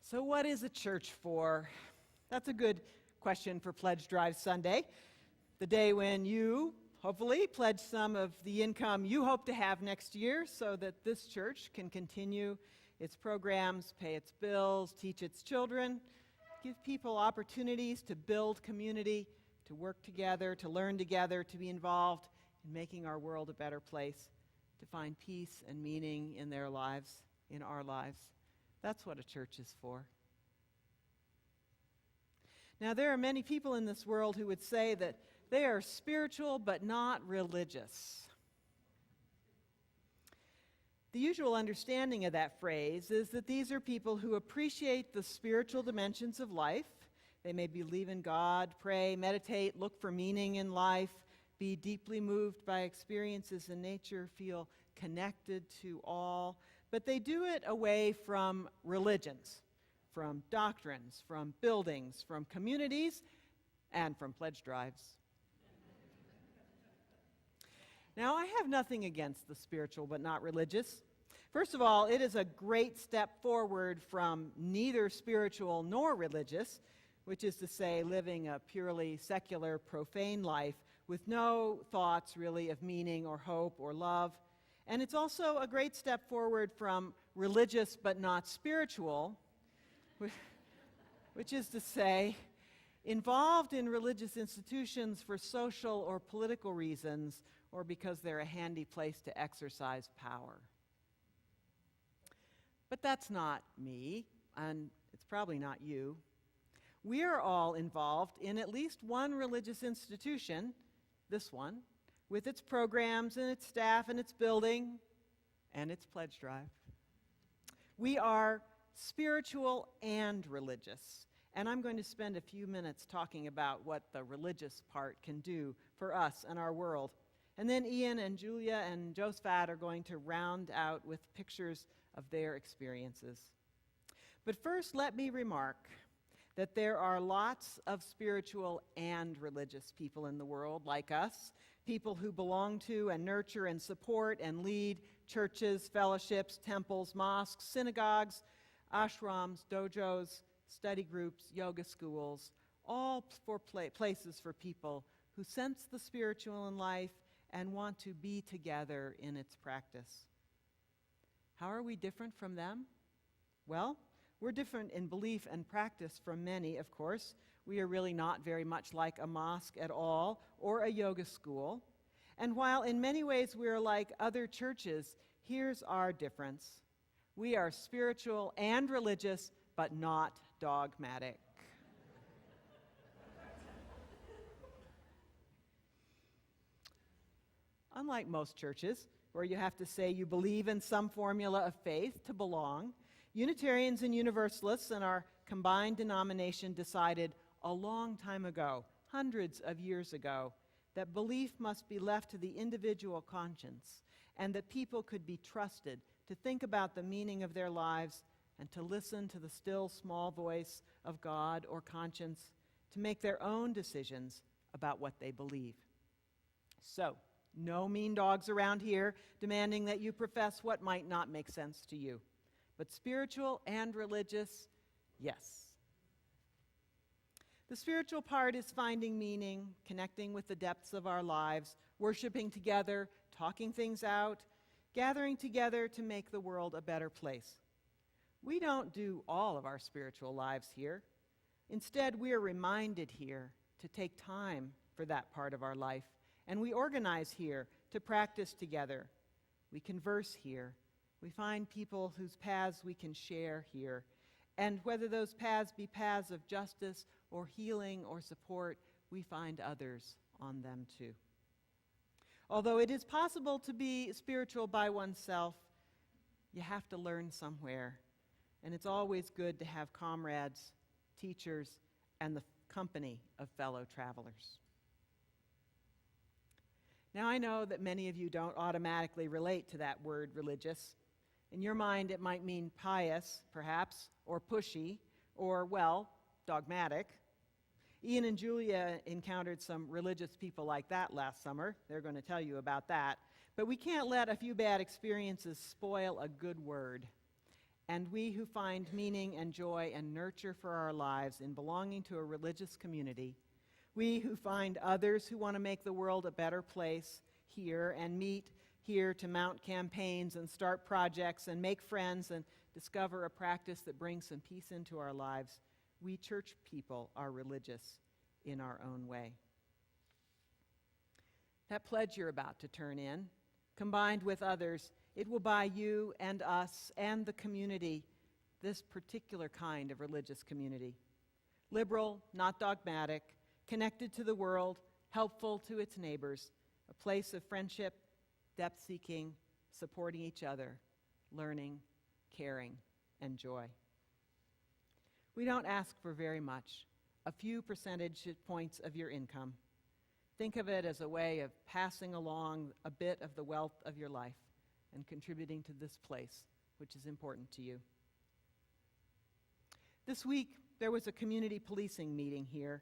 So what is a church for? That's a good question for Pledge Drive Sunday, the day when you, hopefully, pledge some of the income you hope to have next year so that this church can continue its programs, pay its bills, teach its children, give people opportunities to build community, to work together, to learn together, to be involved in making our world a better place, to find peace and meaning in their lives, in our lives. That's what a church is for. Now, there are many people in this world who would say that they are spiritual but not religious. The usual understanding of that phrase is that these are people who appreciate the spiritual dimensions of life. They may believe in God, pray, meditate, look for meaning in life, be deeply moved by experiences in nature, feel connected to all, but they do it away from religions, from doctrines, from buildings, from communities, and from pledge drives. Now, I have nothing against the spiritual but not religious. First of all, it is a great step forward from neither spiritual nor religious, which is to say living a purely secular, profane life with no thoughts really of meaning or hope or love. And it's also a great step forward from religious but not spiritual, which is to say, involved in religious institutions for social or political reasons or because they're a handy place to exercise power. But that's not me, and it's probably not you. We are all involved in at least one religious institution, this one, with its programs and its staff and its building and its pledge drive. We are spiritual and religious, and I'm going to spend a few minutes talking about what the religious part can do for us and our world. And then Ian and Julia and Josephat are going to round out with pictures of their experiences. But first, let me remark that there are lots of spiritual and religious people in the world like us, people who belong to and nurture and support and lead churches, fellowships, temples, mosques, synagogues, ashrams, dojos, study groups, yoga schools, all for places for people who sense the spiritual in life and want to be together in its practice. How are we different from them? Well, we're different in belief and practice from many, of course. We are really not very much like a mosque at all or a yoga school. And while in many ways we are like other churches, here's our difference. We are spiritual and religious, but not dogmatic. Unlike most churches, where you have to say you believe in some formula of faith to belong, Unitarians and Universalists in our combined denomination decided a long time ago, hundreds of years ago, that belief must be left to the individual conscience and that people could be trusted to think about the meaning of their lives and to listen to the still small voice of God or conscience to make their own decisions about what they believe. So, no mean dogs around here demanding that you profess what might not make sense to you. But spiritual and religious, yes. The spiritual part is finding meaning, connecting with the depths of our lives, worshiping together, talking things out, gathering together to make the world a better place. We don't do all of our spiritual lives here. Instead, we are reminded here to take time for that part of our life. And we organize here to practice together. We converse here. We find people whose paths we can share here. And whether those paths be paths of justice or healing or support, we find others on them too. Although it is possible to be spiritual by oneself, you have to learn somewhere. And it's always good to have comrades, teachers, and the company of fellow travelers. Now, I know that many of you don't automatically relate to that word religious. In your mind, it might mean pious, perhaps, or pushy, or, well, dogmatic. Ian and Julia encountered some religious people like that last summer. They're going to tell you about that. But we can't let a few bad experiences spoil a good word. And we who find meaning and joy and nurture for our lives in belonging to a religious community, we who find others who want to make the world a better place here and meet here to mount campaigns and start projects and make friends and discover a practice that brings some peace into our lives, we church people are religious in our own way. That pledge you're about to turn in, combined with others, it will buy you and us and the community this particular kind of religious community. Liberal, not dogmatic, connected to the world, helpful to its neighbors, a place of friendship, depth-seeking, supporting each other, learning, caring, and joy. We don't ask for very much, a few percentage points of your income. Think of it as a way of passing along a bit of the wealth of your life and contributing to this place, which is important to you. This week, there was a community policing meeting here,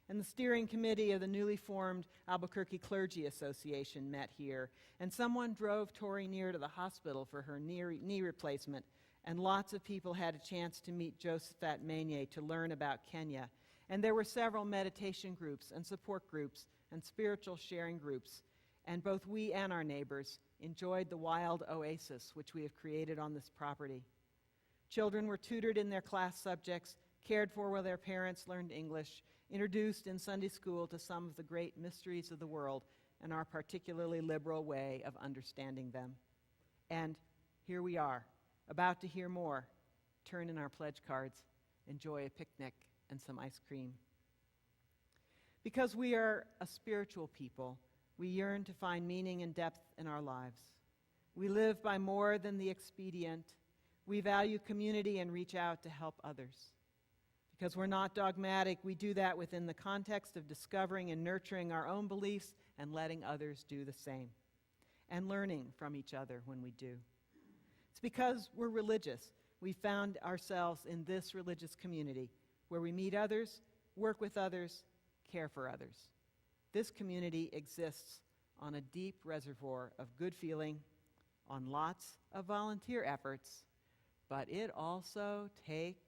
and the steering committee of the newly formed Albuquerque Clergy Association met here, and someone drove Tori Neer to the hospital for her knee replacement, and lots of people had a chance to meet Josephat Mainier to learn about Kenya. And there were several meditation groups and support groups and spiritual sharing groups, and both we and our neighbors enjoyed the wild oasis which we have created on this property. Children were tutored in their class subjects, cared for while their parents learned English, introduced in Sunday school to some of the great mysteries of the world and our particularly liberal way of understanding them. And here we are, about to hear more, turn in our pledge cards, enjoy a picnic and some ice cream. Because we are a spiritual people, we yearn to find meaning and depth in our lives. We live by more than the expedient. We value community and reach out to help others. Because we're not dogmatic, we do that within the context of discovering and nurturing our own beliefs and letting others do the same, and learning from each other when we do. It's because we're religious. We found ourselves in this religious community where we meet others, work with others, care for others. This community exists on a deep reservoir of good feeling, on lots of volunteer efforts, but it also takes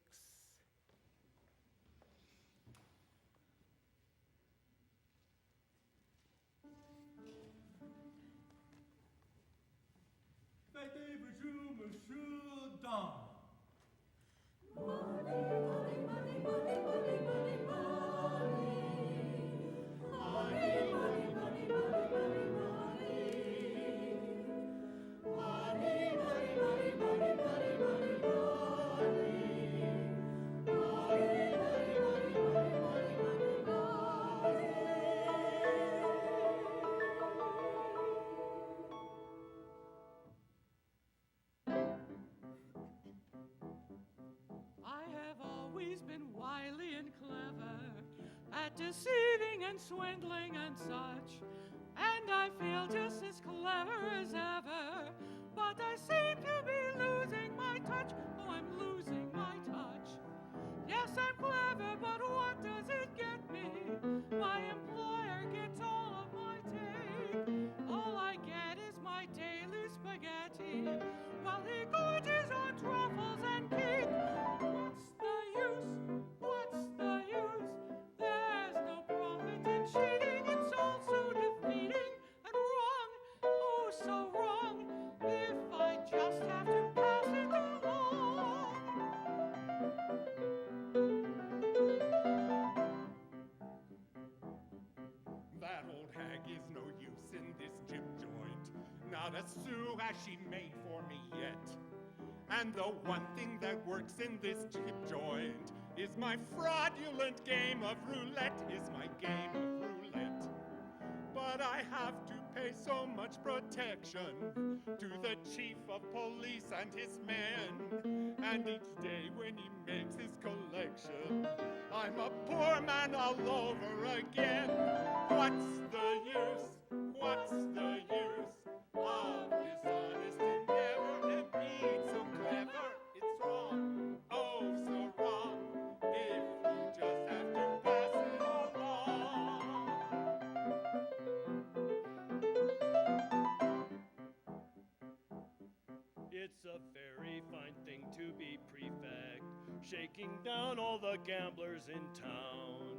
deceiving and swindling and such, and I feel just as clever as ever, but I seem to be losing my touch. Oh, I'm losing my touch. Yes, I'm clever, but what does it get me? My employer gets all of my take. All I get is my daily spaghetti, while he gorges on truffles and cake. What's the use? What's the use? There's no profit in cheating. It's all so defeating and wrong. Oh, so wrong. If I just have to pass it along. That old hag is no use in this jib joint. Not a sou has she made for me yet. And the one thing that works in this jib joint is my fraudulent game of roulette, But I have to pay so much protection to the chief of police and his men. And each day when he makes his collection, I'm a poor man all over again. What's the use? What's the use of this honest endeavor? It being so clever, it's wrong, oh so wrong, if you just have to pass it along. It's a fair very fine thing to be prefect, shaking down all the gamblers in town.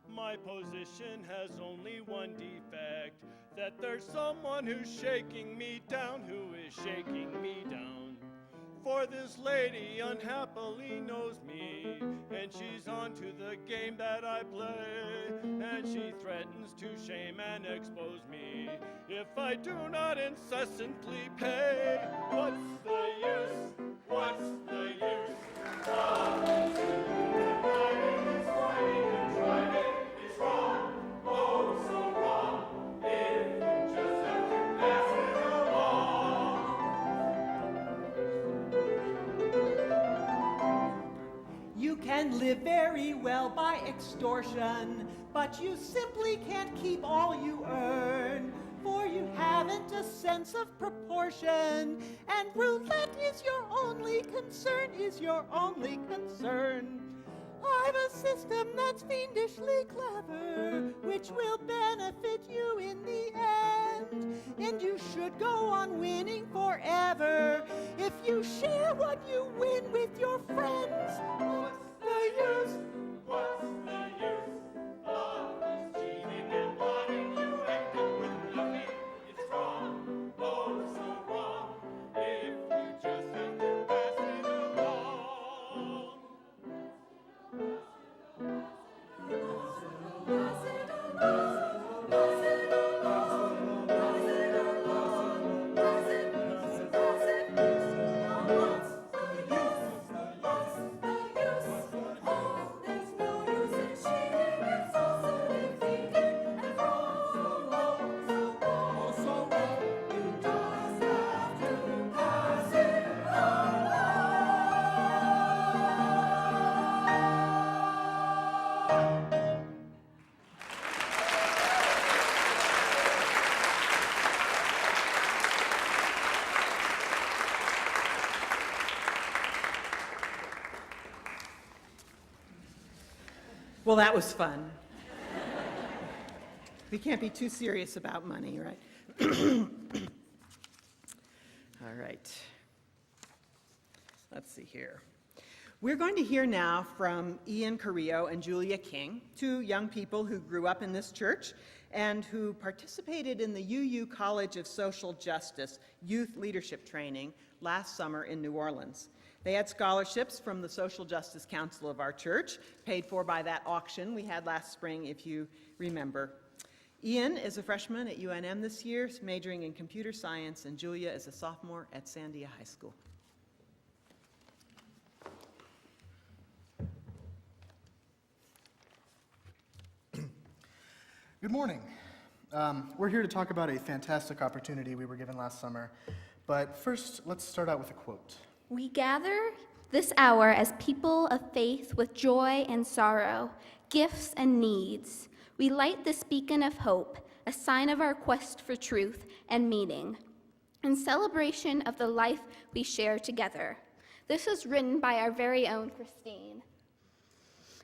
My position has only one defect, that there's someone who's shaking me down, who is shaking me down. For this lady unhappily knows me, and she's on to the game that I play, and she threatens to shame and expose me if I do not incessantly pay. What's the use? What's the use? It's wrong, oh so wrong, if you just have to pass it along. You can live very well by extortion, but you simply can't keep all you earn, for you haven't a sense of proportion, and roulette is your only concern, I've a system that's fiendishly clever, which will benefit you in the end, and you should go on winning forever if you share what you win with your friends. What's the use? What's the use of this cheating and plotting? You end up with nothing. It's wrong, oh so wrong, if you just have to pass it along. Well, that was fun. We can't be too serious about money, right? All right. Let's see here. We're going to hear now from Ian Carrillo and Julia King, two young people who grew up in this church and who participated in the UU College of Social Justice Youth Leadership Training last summer in New Orleans. They had scholarships from the Social Justice Council of our church, paid for by that auction we had last spring, if you remember. Ian is a freshman at UNM this year, majoring in computer science, and Julia is a sophomore at Sandia High School. Good morning. We're here to talk about a fantastic opportunity we were given last summer, but first, let's start out with a quote. We gather this hour as people of faith with joy and sorrow, gifts and needs. We light this beacon of hope, a sign of our quest for truth and meaning, in celebration of the life we share together. This was written by our very own Christine.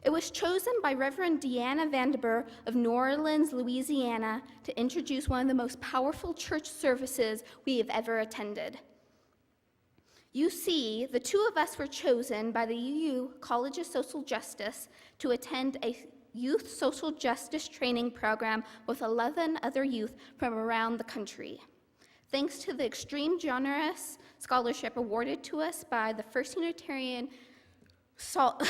It was chosen by Reverend Deanna Vanderburg of New Orleans, Louisiana, to introduce one of the most powerful church services we have ever attended. You see, the two of us were chosen by the UU College of Social Justice to attend a youth social justice training program with 11 other youth from around the country. Thanks to the extreme generous scholarship awarded to us by the First Unitarian Social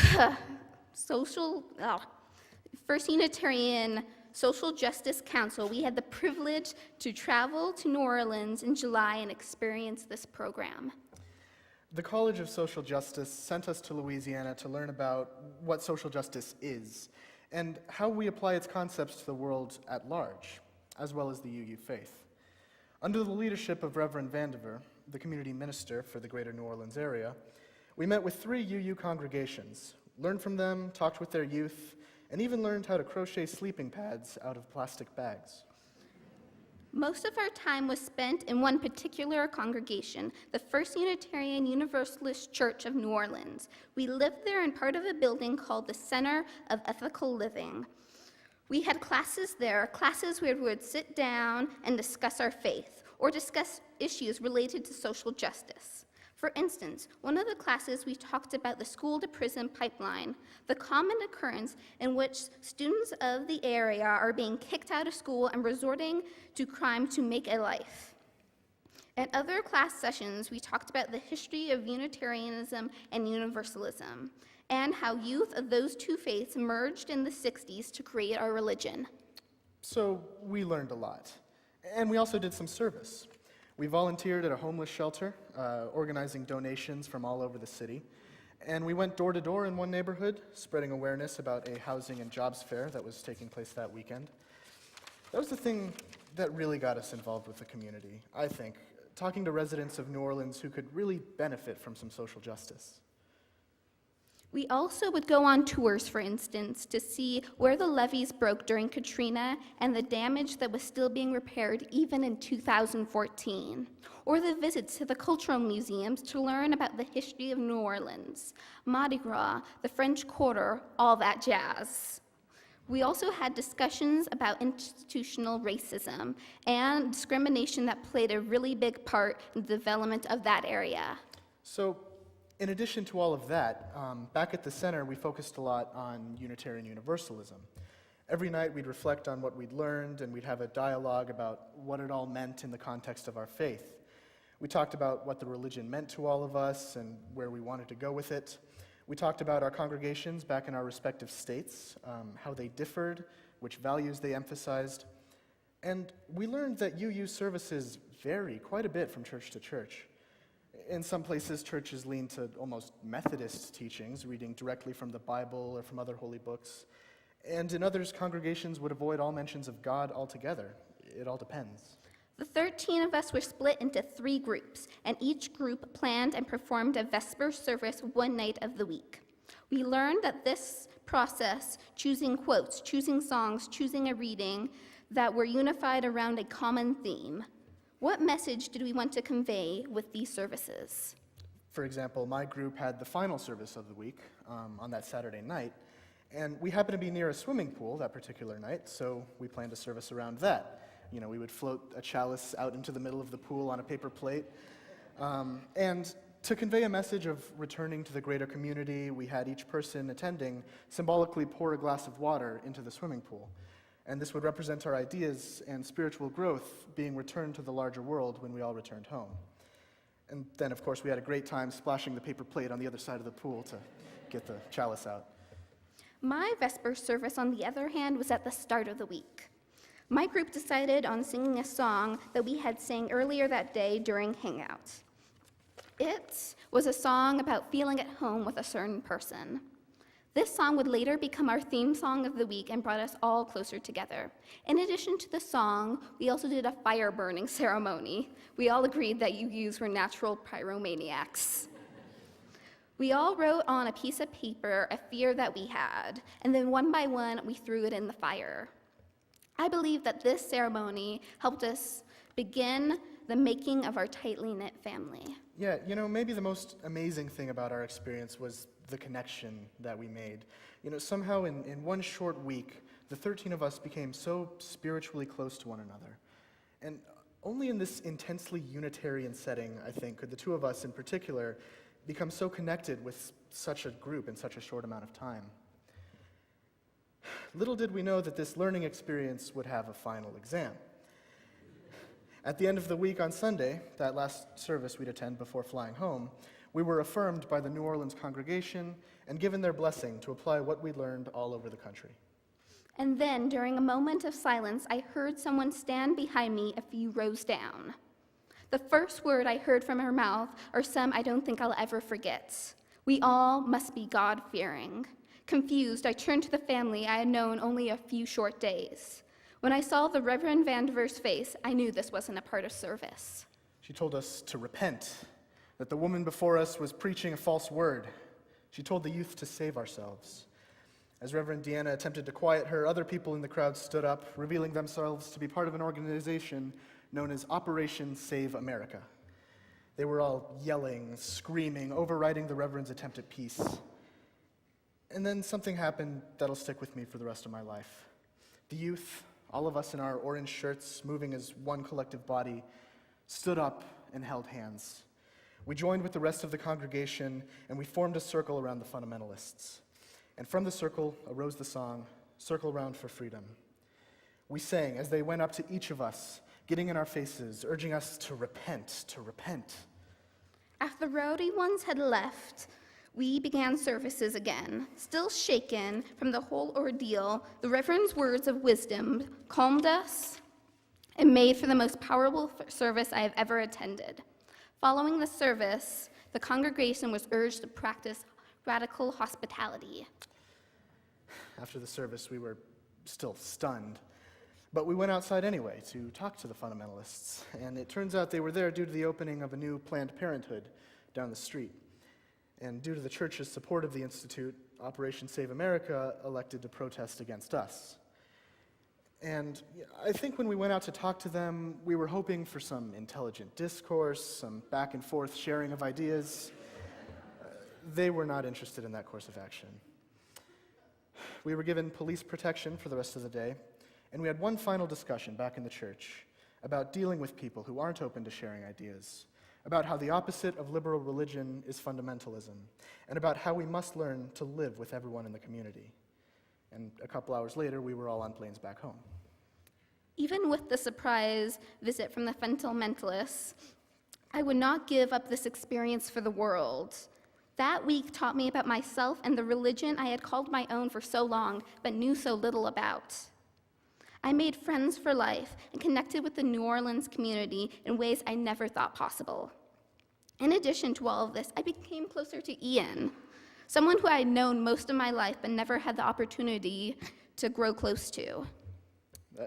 Justice Council, we had the privilege to travel to New Orleans in July and experience this program. The College of Social Justice sent us to Louisiana to learn about what social justice is and how we apply its concepts to the world at large, as well as the UU faith. Under the leadership of Reverend Vandiver, the community minister for the greater New Orleans area, we met with 3 UU congregations, learned from them, talked with their youth, and even learned how to crochet sleeping pads out of plastic bags. Most of our time was spent in one particular congregation, the First Unitarian Universalist Church of New Orleans. We lived there in part of a building called the Center of Ethical Living. We had classes there, classes where we would sit down and discuss our faith or discuss issues related to social justice. For instance, one of the classes we talked about the school-to-prison pipeline, the common occurrence in which students of the area are being kicked out of school and resorting to crime to make a life. At other class sessions, we talked about the history of Unitarianism and Universalism, and how youth of those two faiths merged in the 60s to create our religion. So we learned a lot. And we also did some service. We volunteered at a homeless shelter, organizing donations from all over the city. And we went door to door in one neighborhood, spreading awareness about a housing and jobs fair that was taking place that weekend. That was the thing that really got us involved with the community, I think, talking to residents of New Orleans who could really benefit from some social justice. We also would go on tours, for instance, to see where the levees broke during Katrina and the damage that was still being repaired even in 2014, or the visits to the cultural museums to learn about the history of New Orleans, Mardi Gras, the French Quarter, all that jazz. We also had discussions about institutional racism and discrimination that played a really big part in the development of that area. So, in addition to all of that, back at the center, we focused a lot on Unitarian Universalism. Every night, we'd reflect on what we'd learned, and we'd have a dialogue about what it all meant in the context of our faith. We talked about what the religion meant to all of us and where we wanted to go with it. We talked about our congregations back in our respective states, how they differed, which values they emphasized. And we learned that UU services vary quite a bit from church to church. In some places, churches lean to almost Methodist teachings, reading directly from the Bible or from other holy books. And in others, congregations would avoid all mentions of God altogether. It all depends. The 13 of us were split into 3 groups, and each group planned and performed a Vesper service one night of the week. We learned that this process, choosing quotes, choosing songs, choosing a reading, that were unified around a common theme. What message did we want to convey with these services? For example, my group had the final service of the week on that Saturday night, and we happened to be near a swimming pool that particular night, so we planned a service around that. You know, we would float a chalice out into the middle of the pool on a paper plate. And to convey a message of returning to the greater community, we had each person attending symbolically pour a glass of water into the swimming pool. And this would represent our ideas and spiritual growth being returned to the larger world when we all returned home. And then, of course, we had a great time splashing the paper plate on the other side of the pool to get the chalice out. My Vesper service, on the other hand, was at the start of the week. My group decided on singing a song that we had sang earlier that day during Hangout. It was a song about feeling at home with a certain person. This song would later become our theme song of the week and brought us all closer together. In addition to the song, we also did a fire burning ceremony. We all agreed that UUs were natural pyromaniacs. We all wrote on a piece of paper a fear that we had, and then one by one, we threw it in the fire. I believe that this ceremony helped us begin the making of our tightly knit family. Yeah, you know, maybe the most amazing thing about our experience was the connection that we made. You know, somehow in one short week, the 13 of us became so spiritually close to one another. And only in this intensely Unitarian setting, I think, could the two of us in particular become so connected with such a group in such a short amount of time. Little did we know that this learning experience would have a final exam. At the end of the week on Sunday, that last service we'd attend before flying home, we were affirmed by the New Orleans congregation and given their blessing to apply what we learned all over the country. And then, during a moment of silence, I heard someone stand behind me a few rows down. The first word I heard from her mouth are some I don't think I'll ever forget. We all must be God-fearing. Confused, I turned to the family I had known only a few short days. When I saw the Reverend Vandiver's face, I knew this wasn't a part of service. She told us to repent, that the woman before us was preaching a false word. She told the youth to save ourselves. As Reverend Deanna attempted to quiet her, other people in the crowd stood up, revealing themselves to be part of an organization known as Operation Save America. They were all yelling, screaming, overriding the Reverend's attempt at peace. And then something happened that'll stick with me for the rest of my life. The youth, all of us in our orange shirts, moving as one collective body, stood up and held hands. We joined with the rest of the congregation, and we formed a circle around the fundamentalists. And from the circle arose the song, "Circle Round for Freedom." We sang as they went up to each of us, getting in our faces, urging us to repent, to repent. After the rowdy ones had left, we began services again. Still shaken from the whole ordeal, the Reverend's words of wisdom calmed us and made for the most powerful service I have ever attended. Following the service, the congregation was urged to practice radical hospitality. After the service, we were still stunned, but we went outside anyway to talk to the fundamentalists, and it turns out they were there due to the opening of a new Planned Parenthood down the street. And due to the church's support of the institute, Operation Save America elected to protest against us. And I think when we went out to talk to them, we were hoping for some intelligent discourse, some back and forth sharing of ideas. They were not interested in that course of action. We were given police protection for the rest of the day, and we had one final discussion back in the church about dealing with people who aren't open to sharing ideas, about how the opposite of liberal religion is fundamentalism, and about how we must learn to live with everyone in the community. And a couple hours later, we were all on planes back home. Even with the surprise visit from the fundamentalists, I would not give up this experience for the world. That week taught me about myself and the religion I had called my own for so long, but knew so little about. I made friends for life and connected with the New Orleans community in ways I never thought possible. In addition to all of this, I became closer to Ian, someone who I had known most of my life but never had the opportunity to grow close to.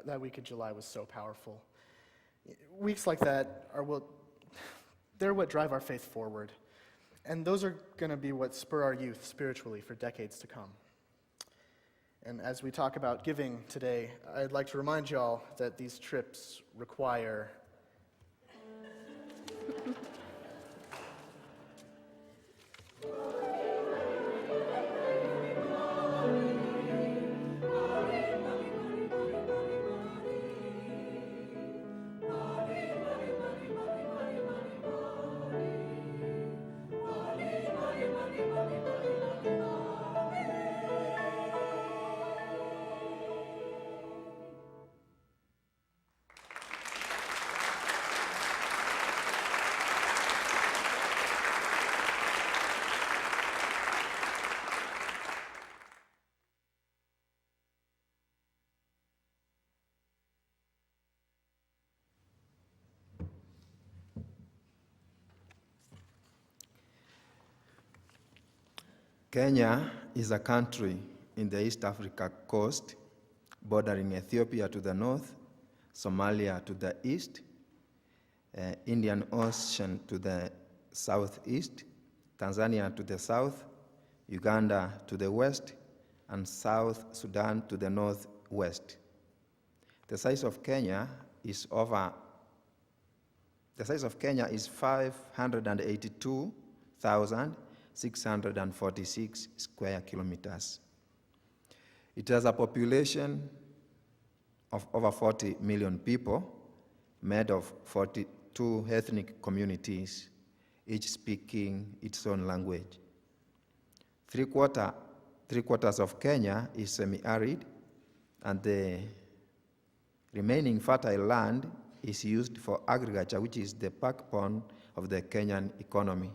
That week in July was so powerful. Weeks like that they're what drive our faith forward. And those are going to be what spur our youth spiritually for decades to come. And as we talk about giving today, I'd like to remind y'all that these trips require Kenya is a country in the East Africa coast, bordering Ethiopia to the north, Somalia to the east, Indian Ocean to the southeast, Tanzania to the south, Uganda to the west, and South Sudan to the northwest. The size of Kenya is 582,646 square kilometers. It has a population of over 40 million people, made of 42 ethnic communities, each speaking its own language. Three quarters of Kenya is semi-arid, and the remaining fertile land is used for agriculture, which is the backbone of the Kenyan economy.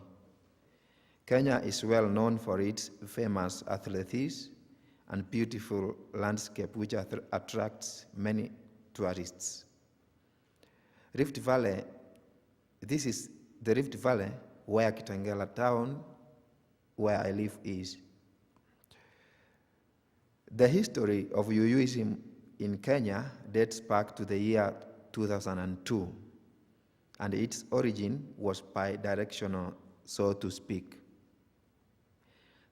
Kenya is well known for its famous athletics and beautiful landscape, which attracts many tourists. Rift Valley, this is the Rift Valley where Kitengela town, where I live, is. The history of UUism in Kenya dates back to the year 2002, and its origin was bi-directional, so to speak.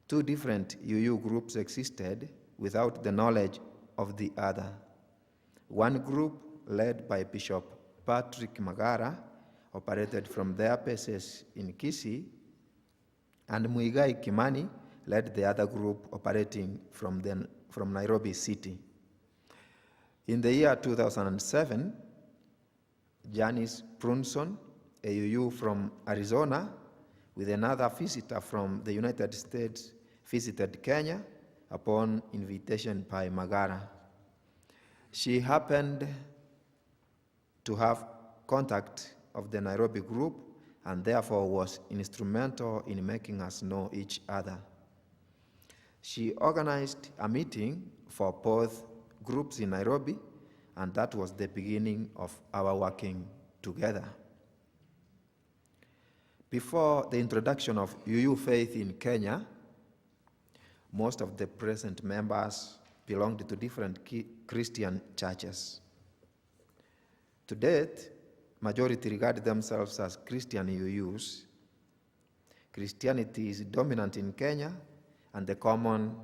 Two different UU groups existed without the knowledge of the other. One group, led by Bishop Patrick Magara, operated from their bases in Kisii, and Muigai Kimani led the other group operating from Nairobi City. In the year 2007, Janice Brunson, a UU from Arizona, with another visitor from the United States, visited Kenya upon invitation by Magara. She happened to have contact of the Nairobi group and therefore was instrumental in making us know each other. She organized a meeting for both groups in Nairobi, and that was the beginning of our working together. Before the introduction of UU faith in Kenya, most of the present members belonged to different Christian churches. To date, majority regard themselves as Christian UUs. Christianity is dominant in Kenya, and the common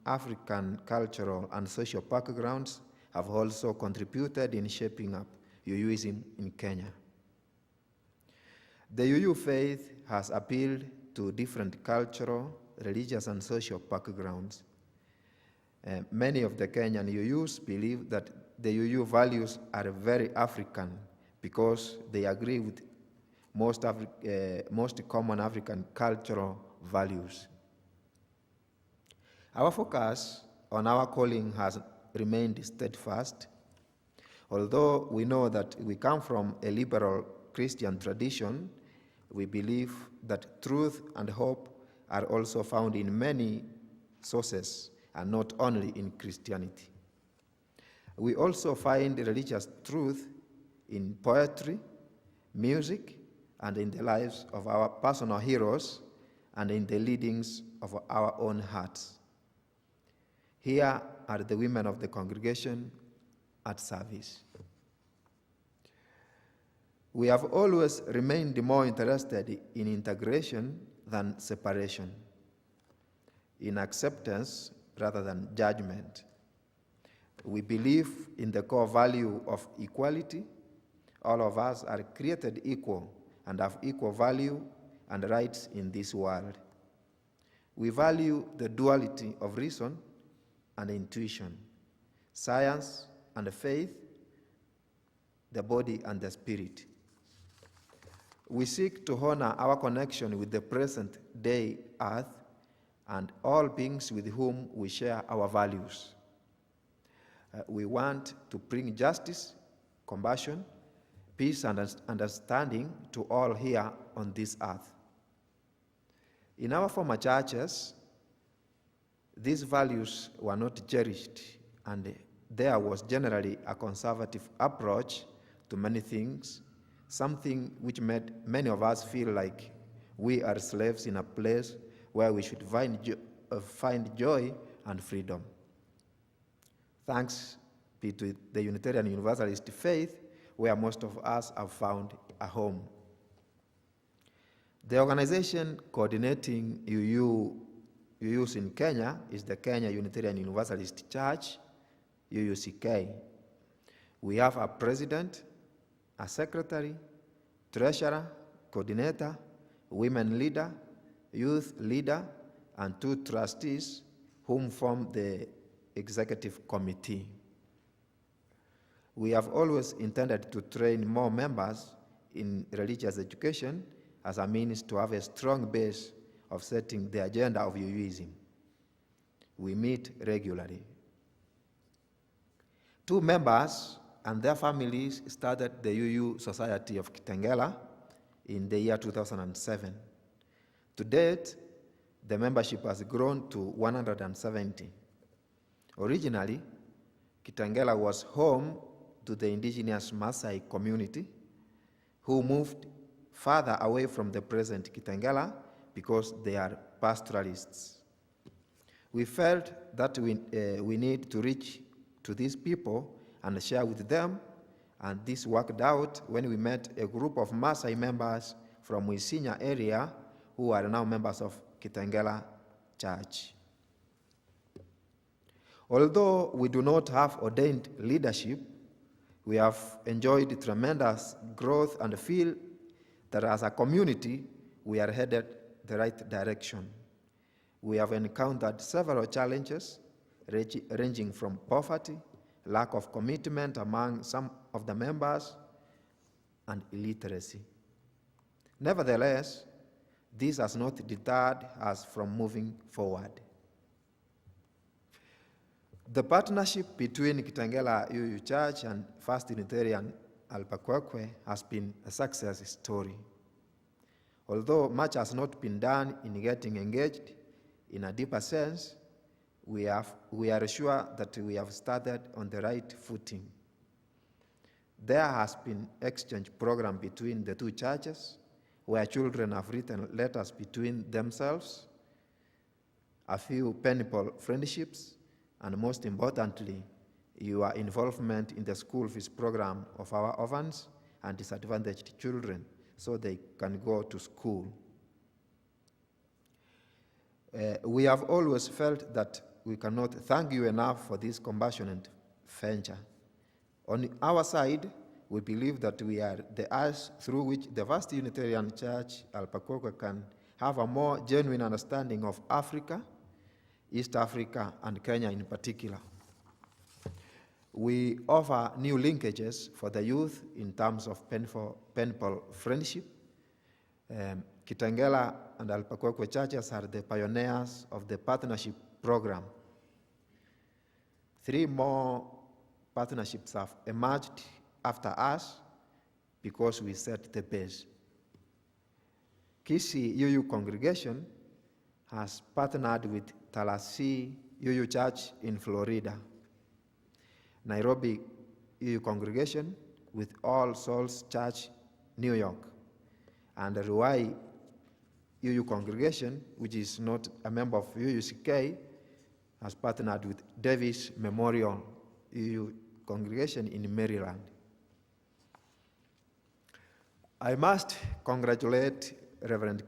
African cultural and social backgrounds have also contributed in shaping up UUism in Kenya. The UU faith has appealed to different cultural, religious, and social backgrounds. Many of the Kenyan UUs believe that the UU values are very African because they agree with most common African cultural values. Our focus on our calling has remained steadfast, although we know that we come from a liberal Christian tradition. We believe that truth and hope are also found in many sources and not only in Christianity. We also find religious truth in poetry, music, and in the lives of our personal heroes and in the leadings of our own hearts. Here are the women of the congregation at service. We have always remained more interested in integration than separation, in acceptance rather than judgment. We believe in the core value of equality. All of us are created equal and have equal value and rights in this world. We value the duality of reason and intuition, science and faith, the body and the spirit. We seek to honor our connection with the present-day earth and all beings with whom we share our values. We want to bring justice, compassion, peace, and understanding to all here on this earth. In our former churches, these values were not cherished, and there was generally a conservative approach to many things, something which made many of us feel like we are slaves in a place where we should find joy and freedom. Thanks be to the Unitarian Universalist faith, where most of us have found a home. The organization coordinating UUs in Kenya is the Kenya Unitarian Universalist Church, UUCK. We have a president, a secretary, treasurer, coordinator, women leader, youth leader, and 2 trustees whom form the executive committee. We have always intended to train more members in religious education as a means to have a strong base of setting the agenda of UUism. We meet regularly. 2 members and their families started the UU Society of Kitengela in the year 2007. To date, the membership has grown to 170. Originally, Kitengela was home to the indigenous Maasai community who moved further away from the present Kitengela because they are pastoralists. We felt that we need to reach to these people and share with them, and this worked out when we met a group of Maasai members from Isinya area who are now members of Kitengela Church. Although we do not have ordained leadership, we have enjoyed tremendous growth and feel that as a community, we are headed the right direction. We have encountered several challenges ranging from poverty, lack of commitment among some of the members, and illiteracy. Nevertheless, this has not deterred us from moving forward. The partnership between Kitengela UU Church and First Unitarian Albuquerque has been a success story. Although much has not been done in getting engaged in a deeper sense, we are sure that we have started on the right footing. There has been exchange program between the two churches where children have written letters between themselves, a few painful friendships, and most importantly, your involvement in the school fees program of our orphans and disadvantaged children so they can go to school. We have always felt that we cannot thank you enough for this compassionate venture. On our side, we believe that we are the eyes through which the First Unitarian Church, Albuquerque, can have a more genuine understanding of Africa, East Africa, and Kenya in particular. We offer new linkages for the youth in terms of painful friendship. Kitengela and Albuquerque churches are the pioneers of the partnership program. 3 more partnerships have emerged after us because we set the pace. Kisii UU congregation has partnered with Tallahassee UU Church in Florida, Nairobi UU congregation with All Souls Church, New York, and the Ruai UU congregation, which is not a member of UUCK, has partnered with Davis Memorial UU congregation in Maryland. I must congratulate Reverend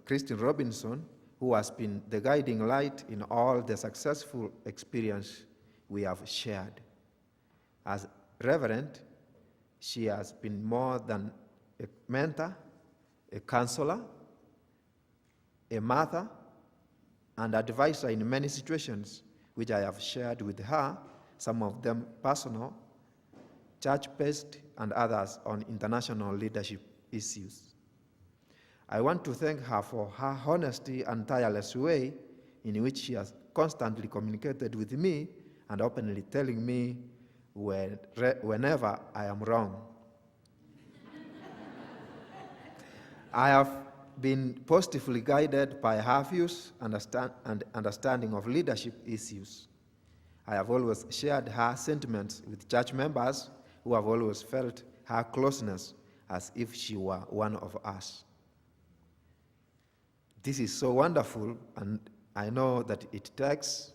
Christine Robinson, who has been the guiding light in all the successful experience we have shared. As Reverend, she has been more than a mentor, a counselor, a mother, and advisor in many situations which I have shared with her, some of them personal, church-based, and others on international leadership issues. I want to thank her for her honesty and tireless way in which she has constantly communicated with me and openly telling me whenever I am wrong. I have been positively guided by her views and understanding of leadership issues. I have always shared her sentiments with church members who have always felt her closeness as if she were one of us. This is so wonderful, and I know that it takes